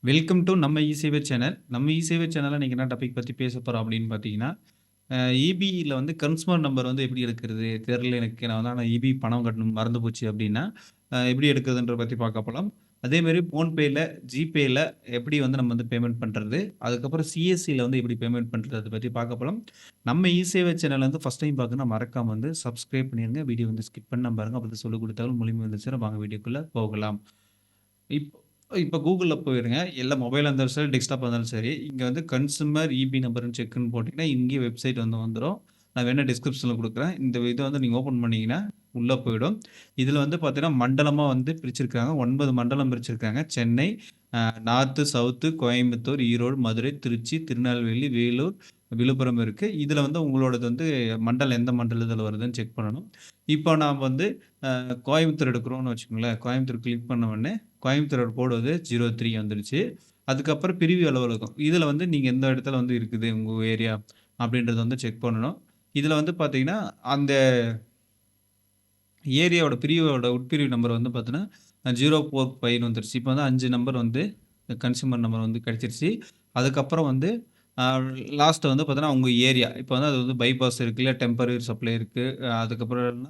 Welcome to நம்ம இ-சேவை channel. நம்ம இ-சேவை சேனல்ல இன்னைக்கு என்ன டாபிக் பத்தி பேச போறோம் அப்படின்னு பார்த்தீங்கன்னா, இபில வந்து கன்ஸ்யூமர் நம்பர் வந்து எப்படி எடுக்கிறது? தெரியல எனக்கு. ஆனா இபி பணம் கட்டணும் மறந்து போச்சு அப்படின்னா, எப்படி எடுக்கிறதுன்றத பத்தி பார்க்க போலாம். அதேமாரி ஃபோன்பேல, ஜிபேல எப்படி வந்து நம்ம வந்து பேமெண்ட் பண்றது? அதுக்கப்புறம் சிஎஸ்சில வந்து எப்படி பேமெண்ட் பண்றது? அத பத்தி பார்க்க போலாம். நம்ம இ-சேவை சேனல் வந்து ஃபர்ஸ்ட் டைம் பார்க்கணும்னா மறக்காம வந்து சப்ஸ்கிரைப் பண்ணிருங்க. வீடியோ வந்து ஸ்கிப் பண்ணாம பாருங்க. அப்பதான் சொல்லிக் குடுத்த தகவல் முழுமையா வந்துச்சுன்னா வாங்க வீடியோக்குள்ள போகலாம். இப் இப்ப Googleல போயிருங்க. எல்லா மொபைலா இருந்தாலும் சரி, டெஸ்க்டாப்பா இருந்தாலும் சரி, இங்க வந்து கன்சியூமர் இபி நம்பர்ன்னு செக்ன்னு போட்டீங்கன்னா, இங்கேயே வெப்சைட் வந்து வந்துரும். நான் வேணா டிஸ்கிரிப்ஷன்ல குடுக்குறேன். இந்த இத வந்து நீங்க ஓப்பன் பண்ணீங்கன்னா, உள்ள போயிடும். இதுல வந்து பார்த்தீங்கன்னா, மண்டலமா வந்து பிரிச்சிருக்காங்க. 9 மண்டலம் பிரிச்சிருக்காங்க. சென்னை, நார்த்து, சவுத்து, கோயம்புத்தூர், ஈரோடு, மதுரை, திருச்சி, திருநெல்வேலி, வேலூர், விழுப்புரம் இருக்கு. இதுல வந்து உங்களோடது வந்து மண்டலம் எந்த மண்டலத்துல வருதுன்னு செக் பண்ணணும். இப்போ நான் வந்து கோயம்புத்தூர் எடுக்கிறோம்னு வச்சுக்கோங்களேன். கோயம்புத்தூர் கிளிக் பண்ண உடனே கோயம்புத்தூரோட கோடு வந்து 03 வந்துருச்சு. அதுக்கப்புறம் பிரிவு அலுவலகம். இதுல வந்து நீங்க எந்த இடத்துல வந்து இருக்குது உங்க ஏரியா அப்படின்றத வந்து செக் பண்ணணும். இதுல வந்து பார்த்தீங்கன்னா, அந்த ஏரியாவோட பிரிவோட உட்பிரிவு நம்பர் வந்து பார்த்தீங்கன்னா, 045ன்னு வந்துருச்சு. இப்போ வந்து 5 நம்பர் வந்து கன்சியூமர் நம்பர் வந்து கிடைச்சிருச்சு. அதுக்கப்புறம் வந்து அ லாஸ்ட் வந்து பார்த்தீங்கன்னா, உங்க ஏரியா. இப்போ வந்து அது வந்து பைபாஸ் இருக்கு, இல்ல டெம்பரரி சப்ளை இருக்கு. அதுக்கப்புறம்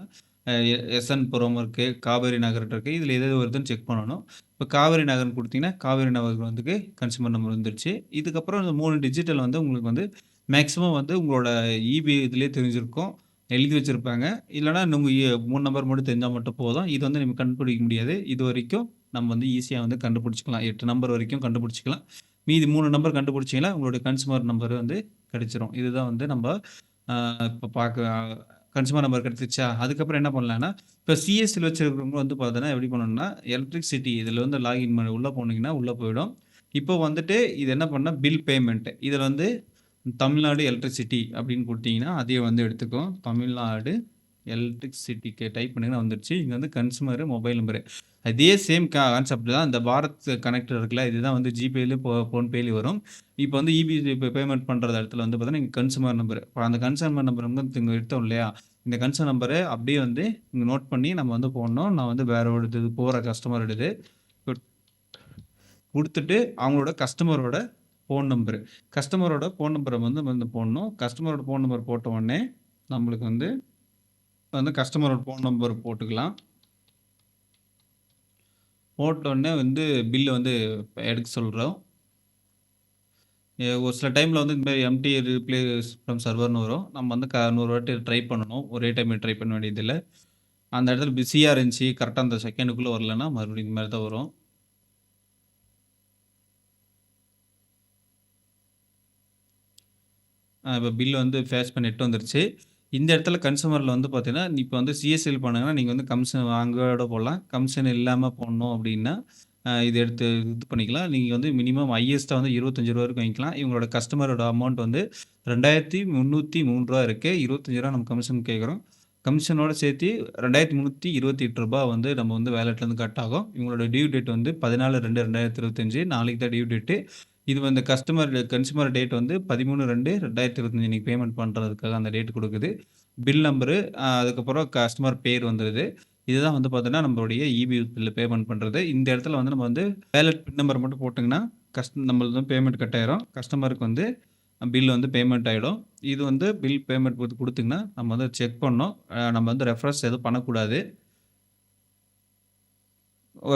எஸ்என் புரம் இருக்கு, காவேரி நகர் இருக்கு. இதில எது எது வருதுன்னு செக் பண்ணணும். இப்போ காவேரி நகர்ன்னு குடுத்தீங்கன்னா, காவேரி நகர் வந்து கன்சியூமர் நம்பர் வந்துருச்சு. இதுக்கப்புறம் இந்த 3 டிஜிட்டல் வந்து உங்களுக்கு வந்து மேக்ஸிமம் வந்து உங்களோட இபி இதிலேயே தெரிஞ்சிருக்கும். எழுதி வச்சிருப்பாங்க. இல்லன்னா உங்க 3 நம்பர் மட்டும் தெரிஞ்சா மட்டும் போதும். இது வந்து நம்ம கண்டுபிடிக்க முடியாது. இதுவரைக்கும் நம்ம வந்து ஈஸியா வந்து கண்டுபிடிச்சுக்கலாம். 8 நம்பர் வரைக்கும் கண்டுபிடிச்சுக்கலாம். மீதி 3 நம்பர் கண்டுபிடிச்சீங்கன்னா, உங்களுடைய கன்சியூமர் நம்பர் வந்து கிடைச்சிரும். இதுதான் வந்து நம்ப இப்ப கன்சியூமர் நம்பர் கிடைச்சிருச்சா? அதுக்கப்புறம் என்ன பண்ணலான்னா, இப்ப சிஎஸ்சில வச்சிருக்கிறவங்க வந்து பார்த்தீங்கன்னா, எப்படி பண்ணணும்னா, எலக்ட்ரிசிட்டி இதில வந்து லாகின் பண்ணி உள்ள போனீங்கன்னா, உள்ள போயிடும். இப்போ வந்துட்டு இது என்ன பண்ணா பில் பேமெண்ட். இதில வந்து தமிழ்நாடு எலக்ட்ரிசிட்டி அப்படின்னு குடுத்தீங்கன்னா, அதே வந்து எடுத்துக்கும். தமிழ்நாடு எலக்ட்ரிசிட்டிக்கு டைப் பண்ணீங்கன்னா வந்துருச்சு. இங்க வந்து கன்சியூமர் மொபைல் நம்பரு. அதே சேம் கான்செப்ட் தான். இந்த பாரத் கனெக்ட் இருக்குல்ல, இதுதான் வந்து ஜிபேலயும், ஃபோன்பேலயும் வரும். இப்போ வந்து இபி பேமெண்ட் பண்ற இடத்துல வந்து பார்த்தீங்கன்னா, இங்க கன்சியூமர் நம்பர். இப்ப அந்த கன்சியூமர் நம்பர் வந்து இங்க எடுத்தோம் இல்லையா? இந்த கன்சியூமர் நம்பர அப்படியே வந்து இங்க நோட் பண்ணி நம்ம வந்து போடணும். நான் வந்து வேற ஒரு இது போற கஸ்டமரோடது குடுத்துட்டு, அவங்களோட கஸ்டமரோட ஃபோன் நம்பரு. கஸ்டமரோட ஃபோன் நம்பர வந்து போடணும். கஸ்டமரோட ஃபோன் நம்பர் போட்ட உடனே, நம்மளுக்கு வந்து கஸ்டமரோட ஃபோன் நம்பர் போட்டுக்கலாம். போட்ட உடனே வந்து பில் வந்து எடுக்க சொல்றோம். ஒரு சில டைம்ல வந்து இந்த மாரி எம்ப்டி ரீப்ளேஸ் ஃப்ரம் சர்வர்ன்னு வரும். நம்ம வந்து 100 வாட்டி ட்ரை பண்ணணும். ஒரே டைம்ல ட்ரை பண்ண வேண்டியதில்ல. அந்த இடத்துல பிஸியா இருந்துச்சு, கரெக்ட்டா அந்த செகண்டுக்குள்ள வரலன்னா, மறுபடியும் இந்த மாரி தான் வரும். இப்ப பில் வந்து ஃபேச் பண்ணி 8 வந்துருச்சு. இந்த இடத்துல கன்சியூமர்ல வந்து பார்த்தீங்கன்னா, இப்ப வந்து சிஎஸ்எல் பண்ணீங்கன்னா, நீங்க வந்து கமிஷன் வாங்கோட போடலாம். கமிஷன் இல்லாம போடணும் அப்டின்னா, இத எடுத்து இது பண்ணிக்கலாம். நீங்க வந்து மினிமம் ஹையஸ்ட்டா வந்து ரூ. 25 வரைக்கும் வாங்கிக்கலாம். இவங்களோட கஸ்டமரோட அமௌண்ட் வந்து ரூ. 2,303 இருக்கு. ரூ. 25 நம்ம கமிஷன் கேட்குறோம். கமிஷனோட சேர்த்து ரூ. 2,328 வந்து நம்ம வந்து வாலெட்லேருந்து கட் ஆகும். இவங்களோட டியூ டேட் வந்து 14/2/2025 நாளைக்கு தான் டியூ டேட்டு. இது வந்து கன்சியூமர் டேட் வந்து 13/2/2025 இன்னைக்கு பேமெண்ட் பண்றதுக்காக அந்த டேட் குடுக்குது. பில் நம்பரு, அதுக்கப்புறம் கஸ்டமர் பேர் வந்துருது. இதுதான் வந்து பார்த்தீங்கன்னா, நம்மளுடைய இபி பில் பேமெண்ட் பண்றது. இந்த இடத்துல வந்து நம்ம வந்து வாலெட் பின் நம்பர் மட்டும் போட்டீங்கன்னா, நம்மளது வந்து பேமெண்ட் கட் ஆயிரும். கஸ்டமருக்கு வந்து பில் வந்து பேமெண்ட் ஆயிடும். இது வந்து பில் பேமெண்ட் குடுத்தீங்கன்னா, நம்ம வந்து செக் பண்ணணும். நம்ம வந்து ரெஃப்ரெஷ் எதுவும் பண்ணக்கூடாது.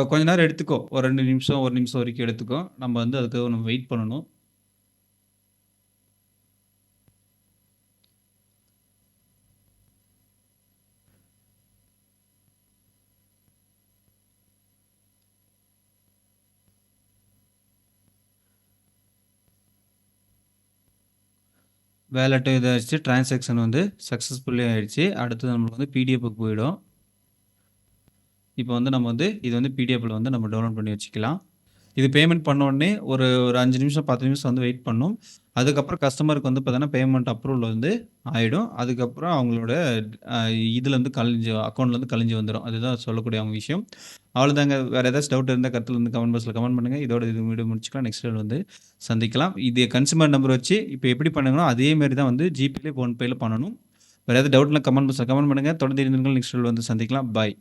கொஞ்ச நேரம் எடுத்துக்கும். ஒரு 2 நிமிஷம், 1 நிமிஷம் வரைக்கும் எடுத்துக்கும். நம்ம வந்து அதுக்காக நம்ம வெயிட் பண்ணணும். வேலெட் இதாயிருச்சு. டிரான்சாக்ஷன் வந்து சக்சஸ்ஃபுல்லி ஆயிடுச்சு. அடுத்தது நம்மளுக்கு வந்து பிடிஎஃப்க்கு போயிடும். இப்போ வந்து நம்ம வந்து இது வந்து பிடிஎஃப்ல வந்து நம்ம டவுன்லோட் பண்ணி வச்சுக்கலாம். இது பேமெண்ட் பண்ண உடனே ஒரு ஒரு 5 நிமிஷம், 10 நிமிஷம் வந்து வெயிட் பண்ணணும். அதுக்கப்புறம் கஸ்டமருக்கு வந்து பார்த்தீங்கன்னா, பேமெண்ட் அப்ரூவல் வந்து ஆயிடும். அதுக்கப்புறம் அவங்களோட அ இதுலேருந்து அக்கவுண்ட்லேருந்து கழிஞ்சு வந்துரும். அதுதான் சொல்லக்கூடிய அவங்க விஷயம். அவ்வளோதாங்க. வேற ஏதாச்சும் டவுட் இருந்தா கருத்துல வந்து கமெண்ட் பாக்ஸ்ல கமெண்ட் பண்ணுங்க. இதோட இது வீடியோ முடிச்சுக்கலாம். நெக்ஸ்ட் வீடியோல வந்து சந்திக்கலாம். இது கன்சியூமர் நம்பர் வச்சு இப்ப எப்படி பண்ணுங்களோ, அதே மாரி தான் வந்து ஜிபேல, ஃபோன்பேல பண்ணணும். வேற ஏதாவது டவுட்னா கமெண்ட் பாக்ஸ்ல கமெண்ட் பண்ணுங்க. தொடர்ந்து இணைந்திருங்கள். நெக்ஸ்ட் வீடியோல வந்து சந்திக்கலாம். பாய்.